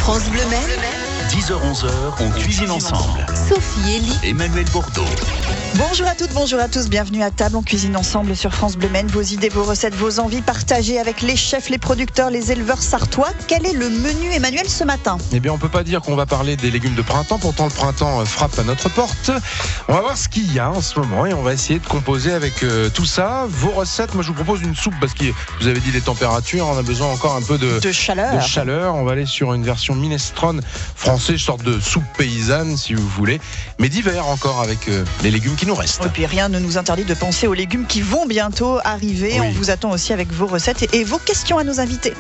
France Bleu Maine, 10h-11h, on cuisine ensemble. Sophie Elie, Emmanuel Bourdeau. Bonjour à toutes, bonjour à tous, bienvenue à table, on cuisine ensemble sur France Bleu Maine. Vos idées, vos recettes, vos envies partagées avec les chefs, les producteurs, les éleveurs sartois. Quel est le menu, Emmanuel, ce matin? Eh bien, on peut pas dire qu'on va parler des légumes de printemps, pourtant le printemps frappe à notre porte. On va voir ce qu'il y a en ce moment et on va essayer de composer avec tout ça. Vos recettes, moi je vous propose une soupe parce que vous avez dit les températures, on a besoin encore un peu de chaleur. On va aller sur une version minestrone français, sorte de soupe paysanne si vous voulez, mais d'hiver encore avec les légumes qui nous restent. Et puis rien ne nous interdit de penser aux légumes qui vont bientôt arriver. Oui. On vous attend aussi avec vos recettes et vos questions à nos invités.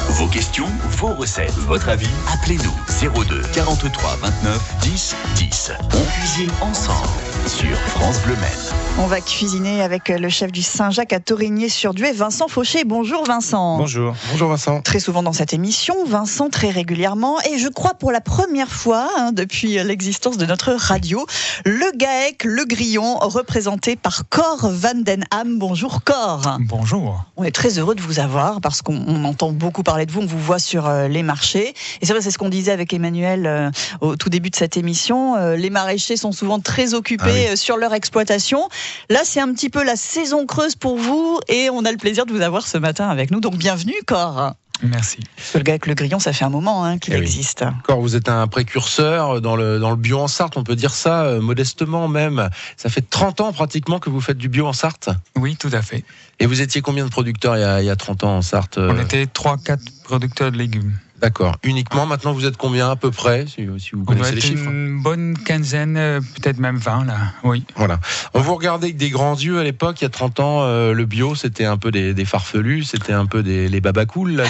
Vos questions, vos recettes, votre avis, appelez-nous 02 43 29 10 10. On cuisine ensemble sur France Bleu Maine. On va cuisiner avec le chef du Saint-Jacques à Torigné-sur-Duet, Vincent Fauché. Bonjour Vincent. Bonjour Vincent. Très souvent dans cette émission, Vincent très régulièrement, et je crois pour la première fois depuis l'existence de notre radio, le GAEC, le grillon, représenté par Cor van den Ham. Bonjour Cor. Bonjour. On est très heureux de vous avoir parce qu'on entend beaucoup parler de vous, on vous voit sur les marchés. Et c'est vrai, c'est ce qu'on disait avec Emmanuel au tout début de cette émission. Les maraîchers sont souvent très occupés sur leur exploitation. Là, c'est un petit peu la saison creuse pour vous et on a le plaisir de vous avoir ce matin avec nous. Donc bienvenue Cor. Merci. Parce que le GAEC, le grillon, ça fait un moment qu'il existe. Cor, vous êtes un précurseur dans le bio en Sarthe, on peut dire ça modestement même. Ça fait 30 ans pratiquement que vous faites du bio en Sarthe. Oui, tout à fait. Et vous étiez combien de producteurs il y a 30 ans en Sarthe? On était 3-4 producteurs de légumes. D'accord. Uniquement, maintenant vous êtes combien à peu près, si vous connaissez les chiffres? Une bonne quinzaine, peut-être même 20 là, oui. Voilà. On vous regardait avec des grands yeux à l'époque, il y a 30 ans, le bio c'était un peu des farfelus, c'était un peu les babacools là,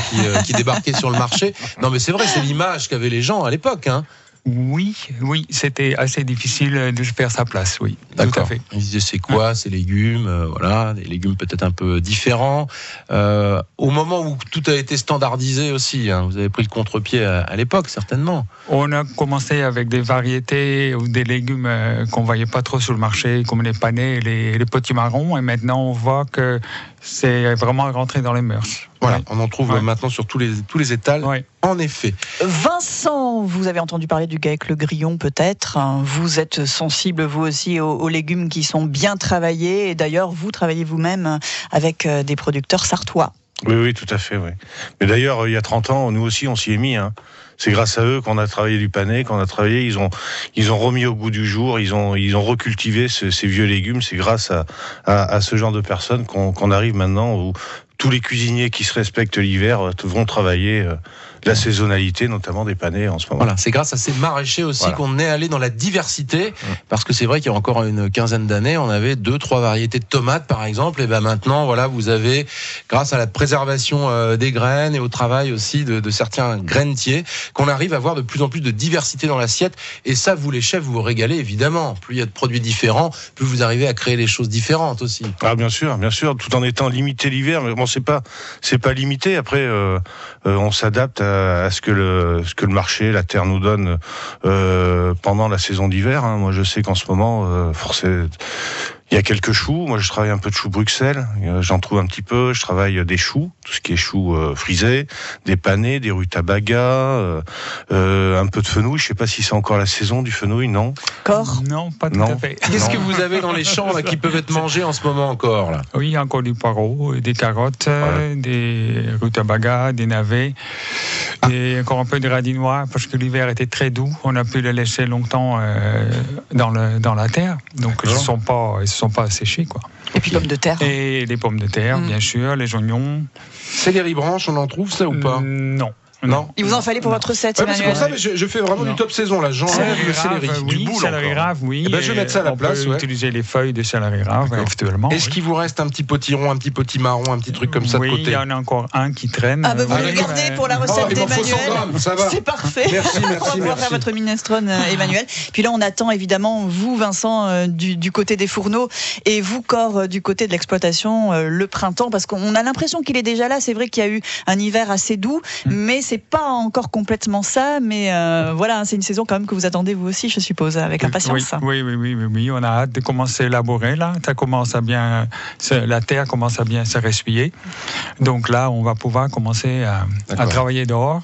qui débarquaient sur le marché. Non mais c'est vrai, c'est l'image qu'avaient les gens à l'époque, hein. Oui, c'était assez difficile de faire sa place, oui. D'accord. Tout à fait. Ils disaient c'est quoi ces légumes, voilà, des légumes peut-être un peu différents. Au moment où tout a été standardisé aussi, hein, vous avez pris le contre-pied à l'époque certainement. On a commencé avec des variétés ou des légumes qu'on voyait pas trop sur le marché, comme les panais, les petits marrons, et maintenant on voit que c'est vraiment rentré dans les mœurs. Voilà, Oui. on en trouve maintenant sur tous les étals. Oui. En effet. Vincent, vous avez entendu parler du GAEC, le grillon peut-être. Vous êtes sensible vous aussi aux légumes qui sont bien travaillés. Et d'ailleurs, vous travaillez vous-même avec des producteurs sartois. Oui, tout à fait, oui. Mais d'ailleurs, il y a 30 ans, nous aussi, on s'y est mis, hein. C'est grâce à eux qu'on a travaillé du panais, ils ont remis au goût du jour, ils ont recultivé ces vieux légumes. C'est grâce à ce genre de personnes qu'on arrive maintenant où tous les cuisiniers qui se respectent l'hiver vont travailler la saisonnalité, notamment des panais en ce moment. Voilà, c'est grâce à ces maraîchers aussi qu'on est allé dans la diversité, parce que c'est vrai qu'il y a encore une quinzaine d'années, on avait 2-3 variétés de tomates par exemple, et ben maintenant voilà, vous avez, grâce à la préservation des graines et au travail aussi de certains grainetiers, qu'on arrive à avoir de plus en plus de diversité dans l'assiette, et ça vous les chefs vous régalez évidemment. Plus il y a de produits différents, plus vous arrivez à créer des choses différentes aussi. Ah bien sûr, tout en étant limité l'hiver, mais bon c'est pas limité. Après on s'adapte à ce que le marché, la terre nous donne pendant la saison d'hiver. Hein. Moi, je sais qu'en ce moment, il y a quelques choux. Moi, je travaille un peu de choux Bruxelles. J'en trouve un petit peu. Je travaille des choux, tout ce qui est choux frisés, des panais, des rutabagas, un peu de fenouil. Je sais pas si c'est encore la saison du fenouil, non? Cor? Non, pas tout à fait. Qu'est-ce que vous avez dans les champs là, qui peuvent être mangés en ce moment encore là? Oui, il y a encore du poireau, des carottes, des rutabagas, des navets, et encore un peu de radis noirs, parce que l'hiver était très doux. On a pu les laisser longtemps dans la terre, donc ils ne sont pas asséchés, quoi. Et puis pommes de terre. Et les pommes de terre, bien sûr, les oignons. Céleri branche, on en trouve ça ou pas? Non. Il vous en fallait pour votre recette, Ouais, c'est Emmanuel? pour ça, mais je fais vraiment du top saison là. J'enlève le céleri. Oui, céleri rave, oui. Eh ben, je vais mettre ça à la place. On peut utiliser les feuilles de céleri rave, éventuellement. Est-ce qu'il vous reste un petit potiron, un petit potimarron, un petit truc comme ça de côté? Oui, il y en a encore un qui traîne. Ah, vous le gardez pour la recette d'Emmanuel. Ça va. C'est parfait. Merci. On va pouvoir faire votre minestrone, Emmanuel. Puis là, on attend évidemment, vous, Vincent, du côté des fourneaux, et vous, Cor, du côté de l'exploitation, le printemps, parce qu'on a l'impression qu'il est déjà là. C'est vrai qu'il y a eu un hiver assez doux, mais c'est pas encore complètement ça. Mais voilà, c'est une saison quand même que vous attendez vous aussi, je suppose, avec impatience. Oui, on a hâte de commencer à labourer là. La terre commence à bien se ressuyer. Donc là, on va pouvoir commencer à travailler dehors.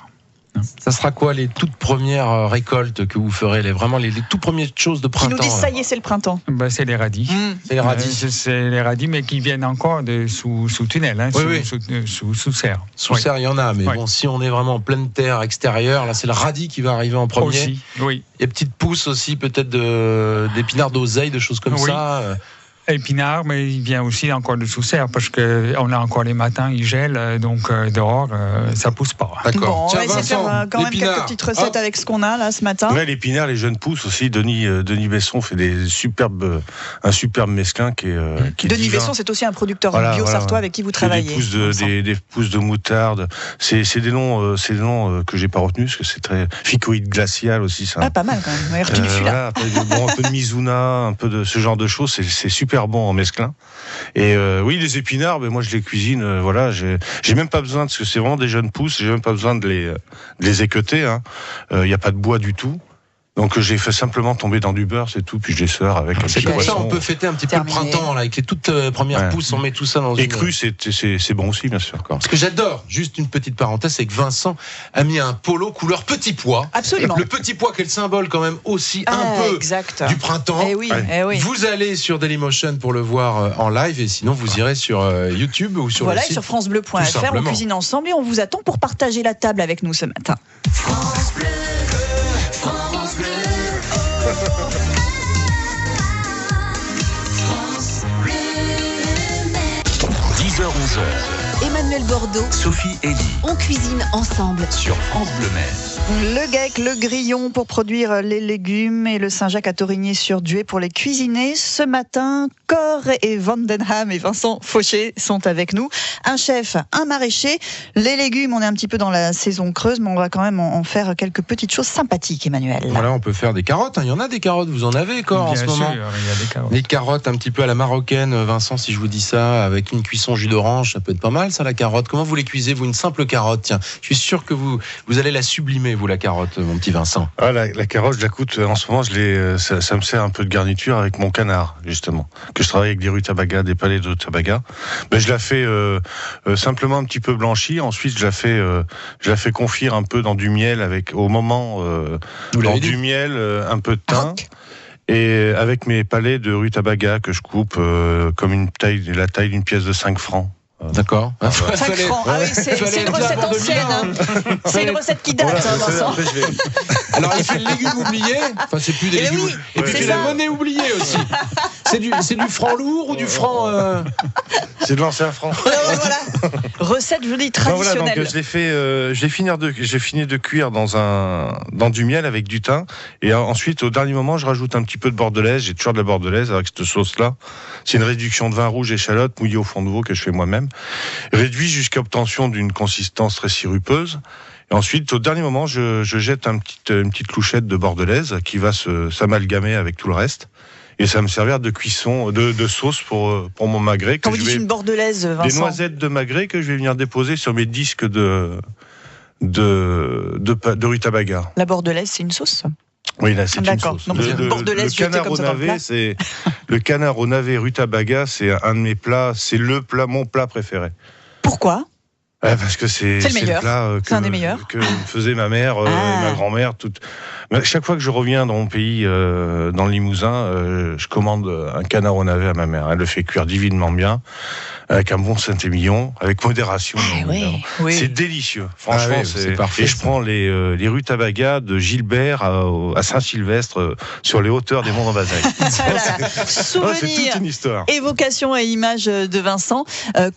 Ça sera quoi les toutes premières récoltes que vous ferez, les toutes premières choses de Qui printemps? nous disent ça y est, c'est le printemps. C'est les radis. C'est les radis. C'est les radis, mais qui viennent encore sous tunnel, sous serre. Sous serre, il y en a, mais bon, si on est vraiment en pleine terre extérieure, là, c'est le radis qui va arriver en premier. Aussi, oui. Et petites pousses aussi, peut-être d'épinards d'oseille, de choses comme ça. Épinards, mais il vient aussi encore de sous serre parce qu'on a encore les matins, il gèle, donc dehors, ça pousse pas. D'accord. Bon, Tiens, on va essayer de faire quand même l'épinard. quelques petites recettes avec ce qu'on a là ce matin. Ouais, l'épinard, les jeunes pousses aussi. Denis Besson fait un superbe mesclin qui est Denis divin. Besson, c'est aussi un producteur bio sartois avec qui vous travaillez. Des pousses de moutarde. C'est des noms que j'ai pas retenus parce que c'est très ficoïde glacial aussi. Ça. Pas mal quand même. On a retenu celui-là. Un peu de Mizuna, un peu de ce genre de choses. C'est super bon en mesclin. Et oui, les épinards, moi je les cuisine. J'ai même pas besoin parce que c'est vraiment des jeunes pousses. J'ai même pas besoin de les équeuter. Il y a pas de bois du tout. Donc j'ai fait simplement tomber dans du beurre, c'est tout, puis je les sers avec un petit comme poisson. ça, on peut fêter un petit peu le printemps, là, avec les toutes premières pousses, on met tout ça dans Et cru, c'est bon aussi, bien sûr. Ce que j'adore, juste une petite parenthèse, c'est que Vincent a mis un polo couleur petit pois. Absolument. Le petit pois qui est le symbole quand même aussi du printemps. Eh oui. Vous allez sur Dailymotion pour le voir en live, et sinon vous irez sur YouTube ou sur le site. Et sur francebleu.fr, on cuisine ensemble et on vous attend pour partager la table avec nous ce matin. France Bleu. 10h-11h. Emmanuel Bordeaux, Sophie Elie. On cuisine ensemble Sur France Bleu Maine. Le GEC, le grillon pour produire les légumes et le Saint-Jacques à Torigny-sur-Dué pour les cuisiner. Ce matin, Cor et Vandenham et Vincent Fauché sont avec nous. Un chef, un maraîcher. Les légumes, on est un petit peu dans la saison creuse, mais on va quand même en faire quelques petites choses sympathiques, Emmanuel. Voilà, on peut faire des carottes. Il y en a des carottes, vous en avez, Cor, en ce moment? Bien sûr, il y a des carottes. Les carottes un petit peu à la marocaine, Vincent, si je vous dis ça, avec une cuisson jus d'orange, ça peut être pas mal, ça, la carotte. Comment vous les cuisez, vous, une simple carotte? Tiens, je suis sûr que vous allez la sublimer, vous, la carotte, mon petit Vincent. La carotte, je la coûte en ce moment, ça me sert un peu de garniture avec mon canard, justement, que je travaille avec des rutabagas, des palais de rutabagas. Je la fais simplement un petit peu blanchie. Ensuite, je la fais confire un peu dans du miel au moment du miel, un peu de thym. Et avec mes palais de rutabaga que je coupe comme la taille d'une pièce de 5 francs. D'accord. 5 francs. Ah oui, c'est une recette ancienne. C'est une recette qui date, Vincent. Alors, il fait le légume oublié. Enfin, c'est plus des légumes. Et puis, la monnaie oubliée aussi. C'est du franc lourd ou du franc. C'est de l'ancien franc. Voilà. Recette, je dis, traditionnelle. Donc, j'ai fini de cuire dans du miel avec du thym. Et ensuite, au dernier moment, je rajoute un petit peu de bordelaise. J'ai toujours de la bordelaise avec cette sauce-là. C'est une réduction de vin rouge, échalote, mouillé au fond de veau que je fais moi-même. Réduit jusqu'à obtention d'une consistance très sirupeuse. Et ensuite, au dernier moment, je jette une petite clouchette de bordelaise qui va s'amalgamer avec tout le reste. Et ça va me servir de cuisson, de sauce pour mon magret. Quand vous dites une bordelaise, Vincent? Des noisettes de magret que je vais venir déposer sur mes disques de rutabaga. La bordelaise, c'est une sauce? Oui, là, c'est une sauce. Donc, le canard au navet, le canard au navet rutabaga, c'est un de mes plats, mon plat préféré. Pourquoi? Parce que c'est le plat c'est un des meilleurs. Que faisait ma mère et ma grand-mère. Chaque fois que je reviens dans mon pays, dans le Limousin, je commande un canard au navet à ma mère. Elle le fait cuire divinement bien, avec un bon Saint-Émilion, avec modération. Oui. C'est délicieux. Franchement, c'est parfait. Et je prends les rutabagas de Gilbert à Saint-Sylvestre, sur les hauteurs des Monts d'Ambazaille. Souvenir, c'est toute une histoire. Évocation et image de Vincent.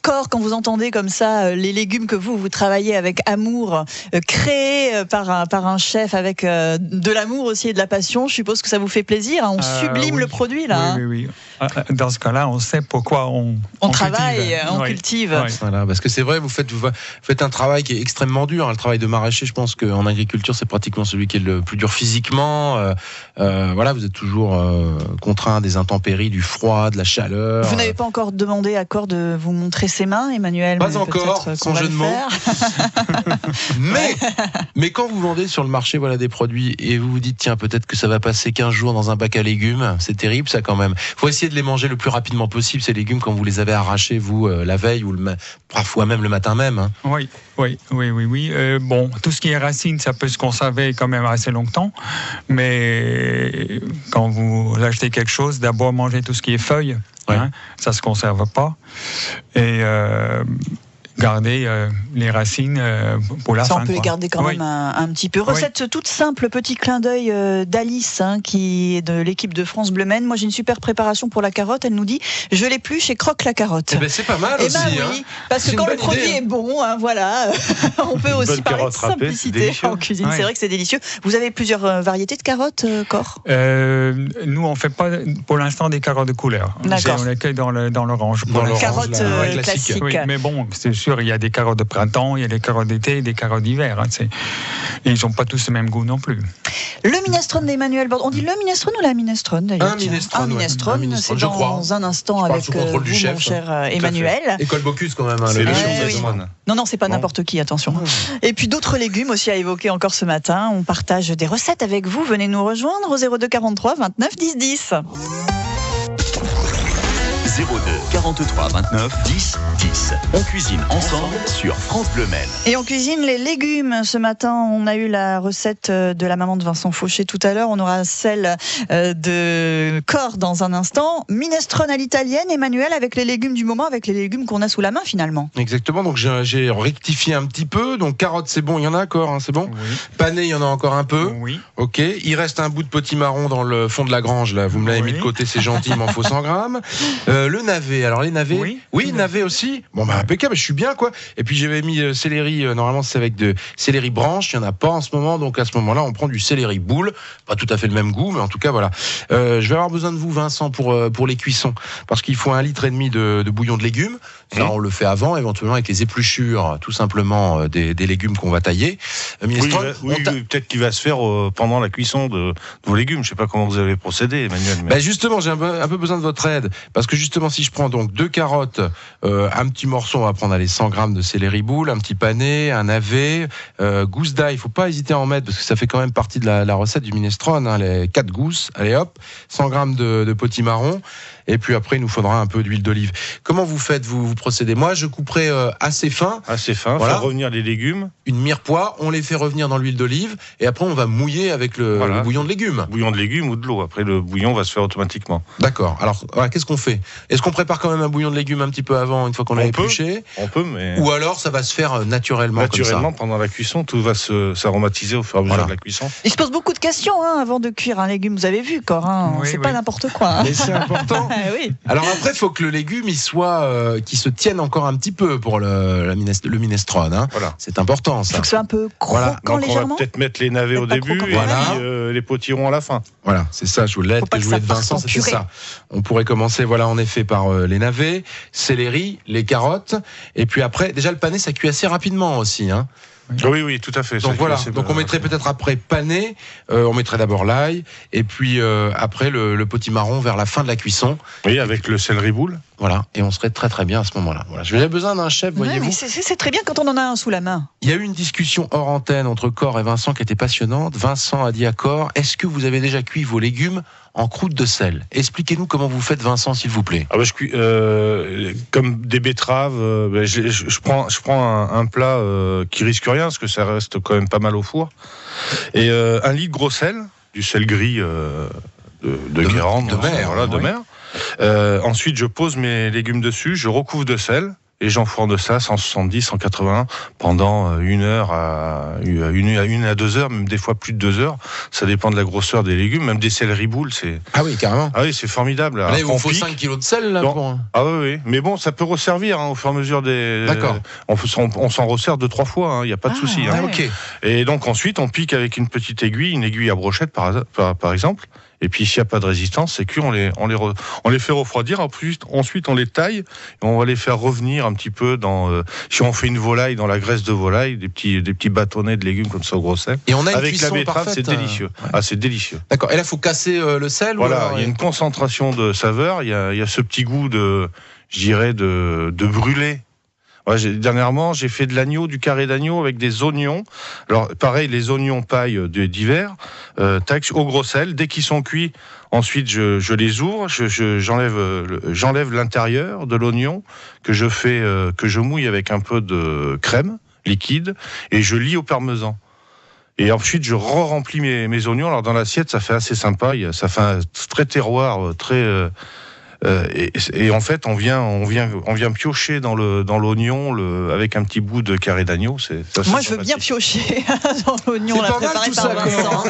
Cor, quand vous entendez comme ça les légumes que vous travaillez avec amour, créés par un chef avec de l'amour aussi et de la passion, je suppose que ça vous fait plaplaisir. On sublime le produit là. Oui. Dans ce cas-là, on sait pourquoi on travaille, on cultive. Oui. Voilà, parce que c'est vrai, vous faites un travail qui est extrêmement dur. Le travail de maraîcher, je pense qu'en agriculture, c'est pratiquement celui qui est le plus dur physiquement. Voilà, vous êtes toujours contraint à des intempéries, du froid, de la chaleur. Vous n'avez pas encore demandé à Cor de vous montrer ses mains, Emmanuel? Pas encore, son jeu de mots. mais quand vous vendez sur le marché des produits et et vous vous dites tiens peut-être que ça va passer 15 jours dans un bac à légumes, c'est terrible ça quand même. Faut essayer de les manger le plus rapidement possible ces légumes quand vous les avez arrachés vous la veille ou parfois même le matin même. Hein. Oui. Bon, tout ce qui est racines, ça peut se conserver quand même assez longtemps, mais quand vous achetez quelque chose, d'abord manger tout ce qui est feuilles, ça se conserve pas, et garder les racines pour la fin. On peut les garder quand même un petit peu. Recette toute simple, petit clin d'œil d'Alice, qui est de l'équipe de France Bleu Maine. Moi, j'ai une super préparation pour la carotte. Elle nous dit je l'épluche et croque la carotte. C'est pas mal aussi. Oui, parce que quand le produit est bon, voilà, on peut aussi parler de simplicité en cuisine. C'est vrai que c'est délicieux. Vous avez plusieurs variétés de carottes, Cor ? Nous, on fait pas pour l'instant des carottes de couleur. D'accord. On est que dans l'orange. Dans la carotte classique. Oui, mais bon, c'est sûr, il y a des carottes de printemps, il y a des carottes d'été, des carottes d'hiver. Et ils n'ont pas tous le même goût non plus. Le minestrone d'Emmanuel Bordeaux. On dit le minestrone ou la minestrone d'ailleurs ? Un minestrone, c'est dans un instant avec vous, mon cher Emmanuel. École Bocuse quand même. Non, c'est pas n'importe qui, attention. Et puis d'autres légumes aussi à évoquer encore ce matin. On partage des recettes avec vous. Venez nous rejoindre au 02 43 29 10 10. 02 43 29 10 10. On cuisine ensemble sur France Bleu Maine. Et on cuisine les légumes. Ce matin, on a eu la recette de la maman de Vincent Fauché tout à l'heure. On aura celle de Cor dans un instant. Minestrone à l'italienne, Emmanuel, avec les légumes du moment, avec les légumes qu'on a sous la main finalement. Exactement, donc j'ai rectifié un petit peu. Donc carottes, c'est bon, il y en a encore, c'est bon. Oui. Pané, il y en a encore un peu. Oui. Ok, il reste un bout de potimarron dans le fond de la grange, là. Vous me l'avez mis de côté, c'est gentil, il m'en faut 100 grammes. Le navet, alors les navets, oui navet aussi. Bon impeccable, je suis bien quoi. Et puis j'avais mis céleri, normalement c'est avec de céleri branche, il n'y en a pas en ce moment, donc à ce moment-là on prend du céleri boule, pas tout à fait le même goût, mais en tout cas voilà. Je vais avoir besoin de vous Vincent pour les cuissons, parce qu'il faut 1,5 litre de bouillon de légumes. Ça on le fait avant, éventuellement avec les épluchures, tout simplement des légumes qu'on va tailler. Peut-être qu'il va se faire pendant la cuisson de vos légumes. Je sais pas comment vous avez procédé, Emmanuel. Mais... justement, j'ai un peu besoin de votre aide, parce que justement si je prends donc 2 carottes, un petit morceau, on va prendre 100 grammes de céleri boule, un petit pané, un navet, gousses d'ail, il faut pas hésiter à en mettre parce que ça fait quand même partie de la recette du minestrone, les 4 gousses, allez hop, 100 grammes de potimarron. Et puis après, il nous faudra un peu d'huile d'olive. Comment vous faites, vous procédez ? Moi, je couperai assez fin. Voilà. Faire revenir les légumes. Une mirepoix, on les fait revenir dans l'huile d'olive. Et après, on va mouiller avec le bouillon de légumes. Bouillon de légumes ou de l'eau. Après, le bouillon va se faire automatiquement. D'accord. Alors, qu'est-ce qu'on fait ? Est-ce qu'on prépare quand même un bouillon de légumes un petit peu avant, une fois qu'on l'a épluché ? On peut, mais... Ou alors, ça va se faire naturellement comme ça. Pendant la cuisson, tout va s'aromatiser au fur et à mesure de la cuisson. Il se pose beaucoup de questions avant de cuire un légume. Vous avez vu, Cor, c'est pas n'importe quoi. Mais c'est important. Oui. Alors après, il faut que le légume il soit qui se tienne encore un petit peu pour le minestrone. Hein. Voilà. C'est important ça. Il faut que ce soit un peu croquant légèrement. On va peut-être mettre les navets au début et les potirons à la fin. Voilà, c'est ça. Je voulais de Vincent, c'était ça. On pourrait commencer, en effet, par les navets, céleri, les carottes, et puis après, déjà le pané, ça cuit assez rapidement aussi. Hein. Oui, tout à fait. Donc voilà. Donc on mettrait peut-être après pané, on mettrait d'abord l'ail, et puis après le potimarron vers la fin de la cuisson. Oui, avec le céleri boule. Voilà, et on serait très très bien à ce moment-là. Voilà, j'avais besoin d'un chef, voyez-vous. Mais c'est très bien quand on en a un sous la main. Il y a eu une discussion hors antenne entre Cor et Vincent qui était passionnante. Vincent a dit à Cor, est-ce que vous avez déjà cuit vos légumes en croûte de sel ? Expliquez-nous comment vous faites, Vincent, s'il vous plaît. Je cuis comme des betteraves. Je prends un plat qui risque rien, parce que ça reste quand même pas mal au four. Et 1 litre de gros sel, du sel gris de Guérande, de mer. Ensuite, je pose mes légumes dessus, je recouvre de sel et j'enfourne de ça 170, 180 pendant 1 heure à 1 à 2 heures, même des fois plus de 2 heures. Ça dépend de la grosseur des légumes, même des céleri boules. Ah oui, carrément. Ah oui, c'est formidable. Là, il vous faut 5 kilos de sel là. Ah oui. Mais bon, ça peut resservir au fur et à mesure des. D'accord. On s'en resserre 2-3 fois. Il n'y a pas de souci. Ouais. Ok. Et donc ensuite, on pique avec une petite aiguille, une aiguille à brochette par exemple. Et puis s'il n'y a pas de résistance, c'est cuit, on les fait refroidir. Ensuite, on les taille et on va les faire revenir un petit peu dans. Si on fait une volaille, dans la graisse de volaille, des petits bâtonnets de légumes comme ça au gros sel. Et on a une avec cuisson la betterave, parfaite, c'est délicieux. C'est délicieux. D'accord. Et là, il faut casser le sel. Voilà, il y a une concentration de saveur. Il y a ce petit goût de brûlé. Dernièrement, j'ai fait de l'agneau, du carré d'agneau avec des oignons. Alors, pareil, les oignons paille d'hiver, au gros sel. Dès qu'ils sont cuits, ensuite, je les ouvre, j'enlève l'intérieur de l'oignon que je mouille avec un peu de crème liquide et je lie au parmesan. Et ensuite, je re-remplis mes oignons. Alors, dans l'assiette, ça fait assez sympa. Ça fait un très terroir, très... et en fait, on vient piocher dans l'oignon avec un petit bout de carré d'agneau. Moi, je veux bien piocher dans l'oignon, là, préparé par Vincent.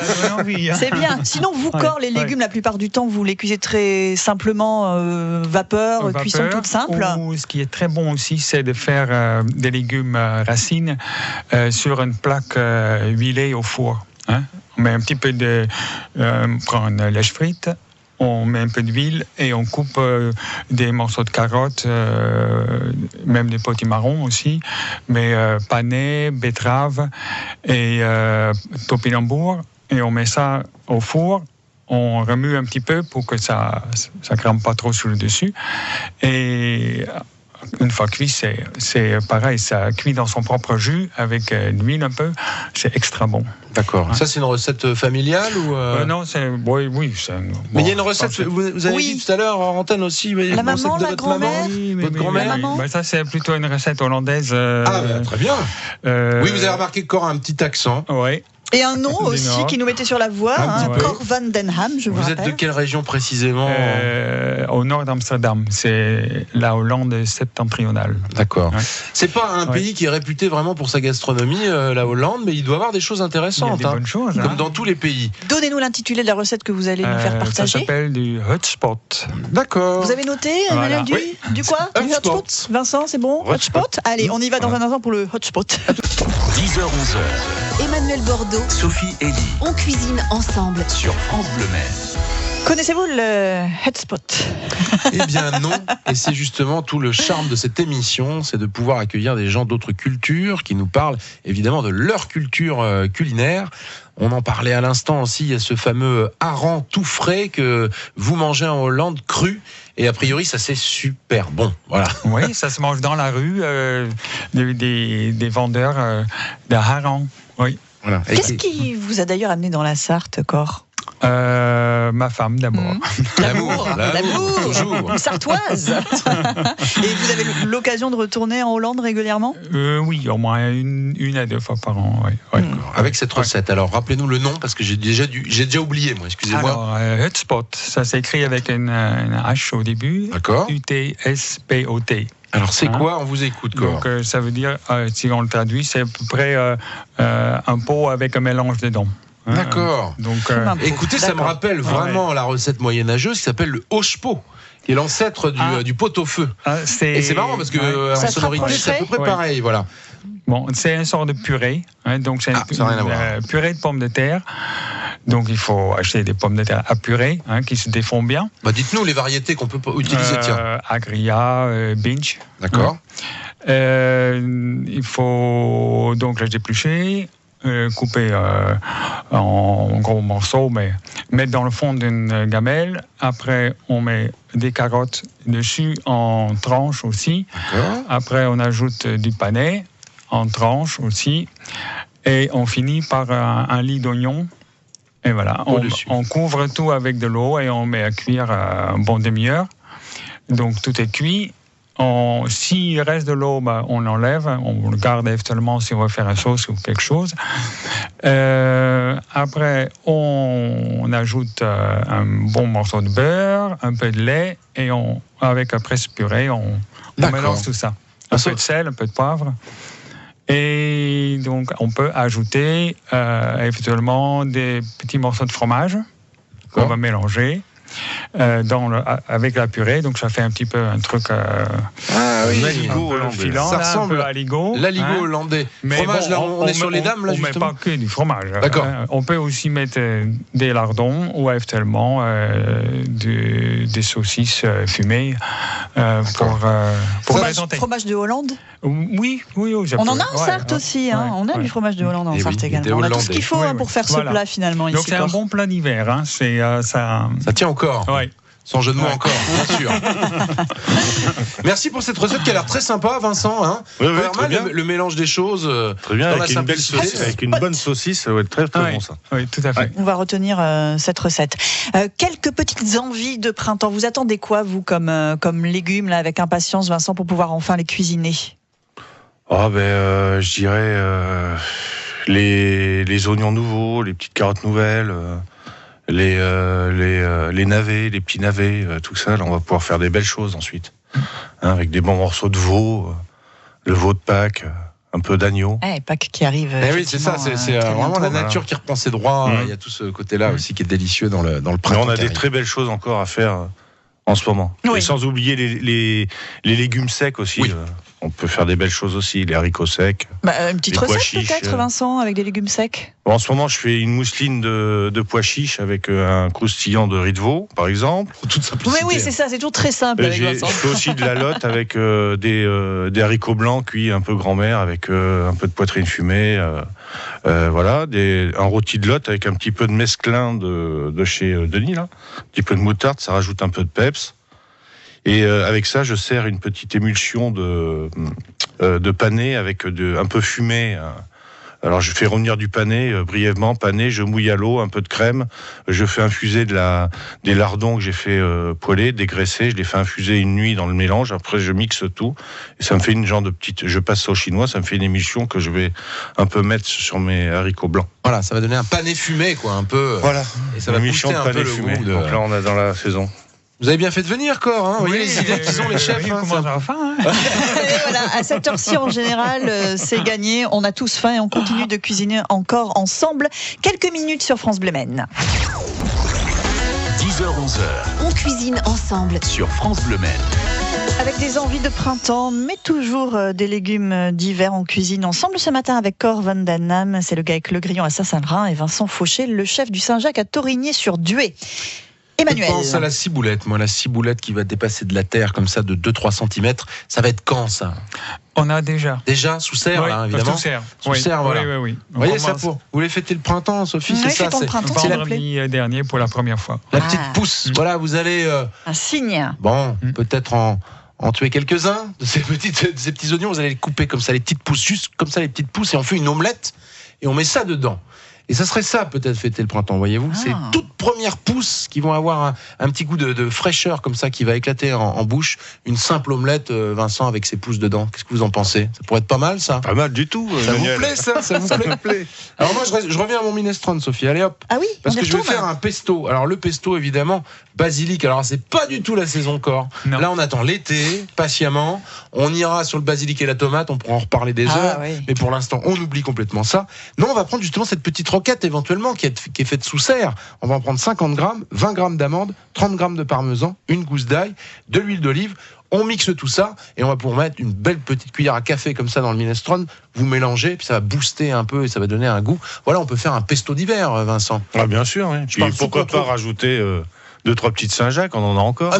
C'est bien. Sinon, vous, les légumes, la plupart du temps, vous les cuisez très simplement, vapeur, cuisson toute simple. Ou ce qui est très bon aussi, c'est de faire des légumes racines sur une plaque huilée au four. Hein. On met un petit peu prend une lèche frite. On met un peu d'huile et on coupe des morceaux de carottes, même des potimarrons aussi, mais panais, betteraves et topinambour. Et on met ça au four. On remue un petit peu pour que ça crame pas trop sur le dessus. Et une fois cuit, c'est pareil, ça cuit dans son propre jus avec de l'huile un peu. C'est extra bon. D'accord. Ouais. Ça, c'est une recette familiale ou non, oui. Mais il y a une recette, vous avez dit tout à l'heure en antenne aussi. La maman, la grand-mère. Votre grand-mère. Ça, c'est plutôt une recette hollandaise. Très bien. Oui, vous avez remarqué que Cor a un petit accent. Oui. Et un nom aussi qui nous mettait sur la voie, Cor van den Ham, je vous rappelle. Vous êtes de quelle région précisément au nord d'Amsterdam, c'est la Hollande septentrionale. D'accord. Ouais. C'est pas un pays qui est réputé vraiment pour sa gastronomie, la Hollande, mais il doit avoir des choses intéressantes. Il y a des bonnes choses. Comme dans tous les pays. Donnez-nous l'intitulé de la recette que vous allez nous faire partager. Ça s'appelle du hotspot. D'accord. Vous avez noté, Emmanuel, du quoi? Du hotspot. Vincent, c'est bon? Hotspot. Allez, on y va dans un instant pour le hotspot. 10h-11h. Emmanuel Bordeaux, Sophie Elie. On cuisine ensemble sur France Bleu Maine. Connaissez-vous le hotspot? Eh bien non, et c'est justement tout le charme de cette émission, c'est de pouvoir accueillir des gens d'autres cultures qui nous parlent évidemment de leur culture culinaire. On en parlait à l'instant aussi, il y a ce fameux hareng tout frais que vous mangez en Hollande cru. Et a priori, ça c'est super bon. Voilà. Oui, ça se mange dans la rue, des vendeurs de hareng. Oui. Voilà. Qu'est-ce qui vous a d'ailleurs amené dans la Sarthe, Cor? Ma femme d'abord. L'amour, toujours. Une sartoise. Et vous avez l'occasion de retourner en Hollande régulièrement? Oui, au moins une à deux fois par an. Oui. Avec cette recette. Alors rappelez-nous le nom parce que j'ai déjà oublié moi. Excusez-moi. Alors Hotspot, ça s'écrit avec une H au début. D'accord. U-T-S-P-O-T. Alors c'est quoi? On vous écoute, Cor. Donc ça veut dire, si on le traduit, c'est à peu près un pot avec un mélange dedans. D'accord. Donc, écoutez, ça me rappelle vraiment la recette moyenâgeuse qui s'appelle le hochepot, qui est l'ancêtre du pot-au-feu. Et c'est marrant parce que en sonorité, c'est à peu près pareil. Voilà. Bon, c'est une sorte de purée. Donc c'est une purée de pommes de terre. Donc il faut acheter des pommes de terre à purée qui se défont bien. Dites-nous les variétés qu'on peut utiliser. Agria, Binge. D'accord. Il faut donc les éplucher. Couper en gros morceaux, mais mettre dans le fond d'une gamelle. Après, on met des carottes dessus en tranches aussi. Après, on ajoute du panais en tranches aussi. Et on finit par un lit d'oignon. Et voilà, on couvre tout avec de l'eau et on met à cuire un bon demi-heure. Donc, tout est cuit. S'il reste de l'eau, on l'enlève, on le garde éventuellement si on veut faire une sauce ou quelque chose. Après, on ajoute un bon morceau de beurre, un peu de lait, et avec après ce purée, on mélange tout ça. Un peu de sel, un peu de poivre. Et donc, on peut ajouter éventuellement des petits morceaux de fromage qu'on va mélanger. Avec la purée, donc ça fait un petit peu un truc filant, ça ressemble un peu à l'aligot hollandais. Mais fromage, là, on est sur les dames, là, justement. On met pas que du fromage. D'accord. On peut aussi mettre des lardons ou éventuellement des saucisses fumées pour présenter. Fromage de Hollande? Oui. On en a en Sarthe aussi. On a du fromage de Hollande en Sarthe également. On a tout ce qu'il faut pour faire ce plat finalement. Donc c'est un bon plat d'hiver. Ça tient encore. Oui. Sans jeu de mots encore, bien sûr. Merci pour cette recette qui a l'air très sympa, Vincent. Hein. Oui, très bien. Le mélange des choses. Très bien, dans avec la une belle saucisse, avec une bonne saucisse, ça va être très très bon ça. Oui, tout à fait. On va retenir cette recette. Quelques petites envies de printemps. Vous attendez quoi, vous, comme légumes, là, avec impatience, Vincent, pour pouvoir enfin les cuisiner? Je dirais les oignons nouveaux, les petites carottes nouvelles, les navets, les petits navets, tout ça. Là, on va pouvoir faire des belles choses ensuite, avec des bons morceaux de veau, le veau de Pâques, un peu d'agneau. Pâques qui arrive. Oui, c'est ça. C'est vraiment la nature qui reprend ses droits. Il y a tout ce côté-là aussi qui est délicieux dans le printemps. Mais on a des très belles choses encore à faire en ce moment. Oui. Et sans oublier les légumes secs aussi. Oui. On peut faire des belles choses aussi, les haricots secs. Une petite recette peut-être, Vincent, avec des légumes secs. En ce moment, je fais une mousseline de pois chiches avec un croustillant de riz de veau, par exemple. Toute simplicité. Oui, c'est ça, c'est toujours très simple avec Vincent. Je fais aussi de la lotte avec des haricots blancs cuits un peu grand-mère, avec un peu de poitrine fumée. Un rôti de lotte avec un petit peu de mesclin de chez Denis, là. Un petit peu de moutarde, ça rajoute un peu de peps. Et avec ça, je sers une petite émulsion de panais avec un peu fumé. Alors, je fais revenir du panais brièvement, pané, je mouille à l'eau, un peu de crème. Je fais infuser des lardons que j'ai fait poêler, dégraisser. Je les fais infuser une nuit dans le mélange. Après, je mixe tout. Et ça me fait une genre de petite... Je passe ça au chinois, ça me fait une émulsion que je vais un peu mettre sur mes haricots blancs. Voilà, ça va donner un pané fumé, quoi, un peu. Voilà. Et ça va booster un peu le fumé. goût. Donc là, on est dans la saison. Vous avez bien fait de venir, Cor. Vous voyez les idées qu'ils ont, les chefs. Oui, on commence à avoir faim. Et voilà, à cette heure-ci, en général, c'est gagné. On a tous faim et on continue de cuisiner encore ensemble. Quelques minutes sur France Bleu Maine. 10h-11h. On cuisine ensemble Sur France Bleu Maine. Avec des envies de printemps, mais toujours des légumes d'hiver en cuisine ensemble. Ce matin avec Cor Van Danam, c'est le gars avec le grillon à Saint-Sylvain, et Vincent Fauché, le chef du Saint-Jacques à Torigné-sur-Dué. Emmanuel. Je pense à la ciboulette, la ciboulette qui va dépasser de la terre comme ça de 2-3 cm. Ça va être quand, ça? On a déjà. Déjà, sous serre, Oui, là, évidemment. Sous serre. Sous serre, voilà. Oui. Vous voyez ça pour... Vous voulez fêter le printemps, Sophie? C'est ça, c'est printemps, s'il vous plaît. Vendredi dernier pour la première fois. La petite pousse. Voilà, vous allez... Un signe. Bon, peut-être en tuer quelques-uns de ces petits oignons. Vous allez les couper comme ça, les petites pousses, juste comme ça, les petites pousses, et on fait une omelette, et on met ça dedans. Et ça serait ça, peut-être, fêter le printemps, voyez-vous. C'est les toutes premières pousses qui vont avoir un petit goût de fraîcheur, comme ça, qui va éclater en bouche. Une simple omelette, Vincent, avec ses pousses dedans. Qu'est-ce que vous en pensez? Ça pourrait être pas mal, ça? Pas mal du tout, Ça Emmanuel. vous plaît, ça? Ça vous plaît? Alors moi, je reviens à mon minestrone, Sophie. Allez, hop. Ah oui, Parce que je vais faire un pesto. Alors, le pesto, évidemment, basilic. Alors, c'est pas du tout la saison Cor. Non. Là, on attend l'été, patiemment. On ira sur le basilic et la tomate. On pourra en reparler des heures. Oui. Mais pour l'instant, on oublie complètement ça. Non, on va prendre justement cette petite roquette, éventuellement, qui est faite sous serre. On va en prendre 50 grammes, 20 grammes d'amandes, 30 grammes de parmesan, une gousse d'ail, de l'huile d'olive. On mixe tout ça et on va pouvoir mettre une belle petite cuillère à café comme ça dans le minestrone. Vous mélangez, puis ça va booster un peu et ça va donner un goût. Voilà, on peut faire un pesto d'hiver, Vincent. Ah, bien sûr, oui. Puis pourquoi pas rajouter 2-3 petites Saint-Jacques, on en a encore.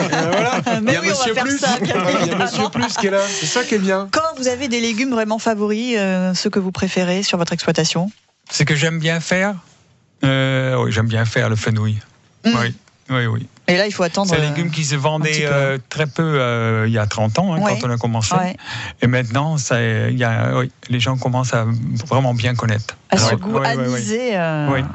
Voilà. Mais Il y a oui, on va Monsieur faire Plus. ça, bien Il y a évidemment. Monsieur Plus qui est là. C'est ça qui est bien. Quand vous avez des légumes vraiment favoris, ceux que vous préférez sur votre exploitation? Ce que j'aime bien faire, oui, j'aime bien faire le fenouil. Oui. Et là, il faut attendre. C'est un légume qui se vendait très peu il y a 30 ans, quand on a commencé. Ouais. Et maintenant, les gens commencent à vraiment bien connaître. À ce goût anisé,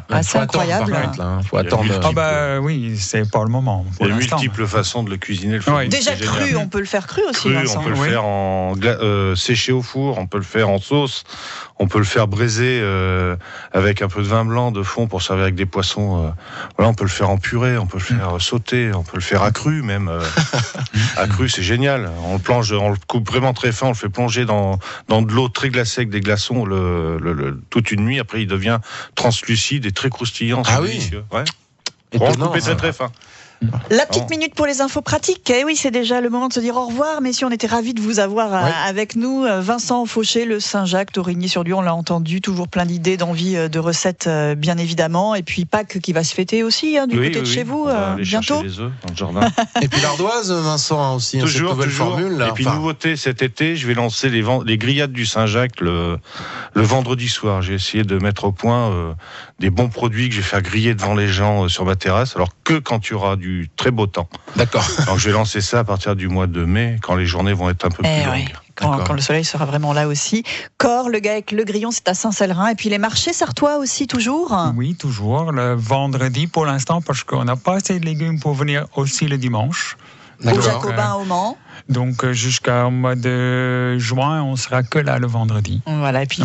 assez incroyable. Il faut attendre. Oui, c'est pas le moment. Il y a multiples façons de le cuisiner. Le fenouil, Déjà c'est cru, génial. on peut le faire cru aussi, Cru, Vincent. on peut le faire séché au four, on peut le faire en sauce, on peut le faire braiser avec un peu de vin blanc de fond pour servir avec des poissons. Voilà, on peut le faire en purée, on peut le faire sauté, on peut le faire accru même. Accru, c'est génial. On le coupe vraiment très fin, on le fait plonger dans de l'eau très glacée avec des glaçons toute une nuit. Après, il devient translucide et très croustillant. Ah c'est oui. délicieux. Ouais. Étonnant, On le coupe très très fin. La petite minute pour les infos pratiques. Eh oui, c'est déjà le moment de se dire au revoir. Mais si on était ravis de vous avoir avec nous, Vincent Fauché, le Saint-Jacques, Torigny-sur-Dieu, on l'a entendu, toujours plein d'idées, d'envies, de recettes, bien évidemment. Et puis Pâques qui va se fêter aussi du côté de chez vous, on va aller bientôt. chercher les œufs dans le jardin. Et puis l'ardoise, Vincent, aussi, cette nouvelle formule. Là, et puis nouveauté cet été, je vais lancer les grillades du Saint-Jacques le vendredi soir. J'ai essayé de mettre au point des bons produits que je vais faire griller devant les gens sur ma terrasse, alors que quand il y aura du très beau temps. D'accord. Donc je vais lancer ça à partir du mois de mai, quand les journées vont être un peu plus longues. Quand le soleil sera vraiment là aussi. Corps, le gars avec le grillon, c'est à Saint-Célerin. Et puis les marchés sartois aussi, toujours. Oui, toujours. Le vendredi pour l'instant, parce qu'on n'a pas assez de légumes pour venir aussi le dimanche. Au Jacobin au Mans. Donc jusqu'au mois de juin, on sera que là le vendredi. Voilà, et puis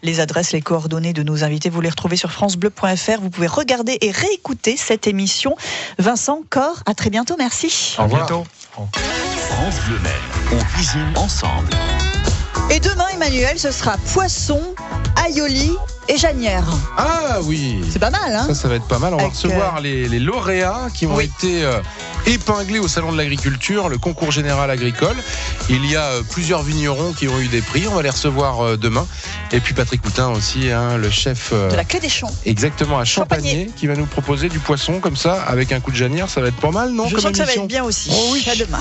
les adresses, les coordonnées de nos invités, vous les retrouvez sur francebleu.fr. Vous pouvez regarder et réécouter cette émission. Vincent, Corps, à très bientôt, merci. À bientôt. France Bleu Maine, on cuisine ensemble. Et demain, Emmanuel, ce sera poisson, aioli et janière. Ah oui. C'est pas mal, hein? Ça va être pas mal. On va recevoir les lauréats qui ont été épinglés au Salon de l'Agriculture, le concours général agricole. Il y a plusieurs vignerons qui ont eu des prix. On va les recevoir demain. Et puis Patrick Coutin aussi, le chef de la Clé des Champs. Exactement, à Champagné, qui va nous proposer du poisson comme ça, avec un coup de janière. Ça va être pas mal, non? Je sens que ça va être bien aussi. Oh oui. À demain.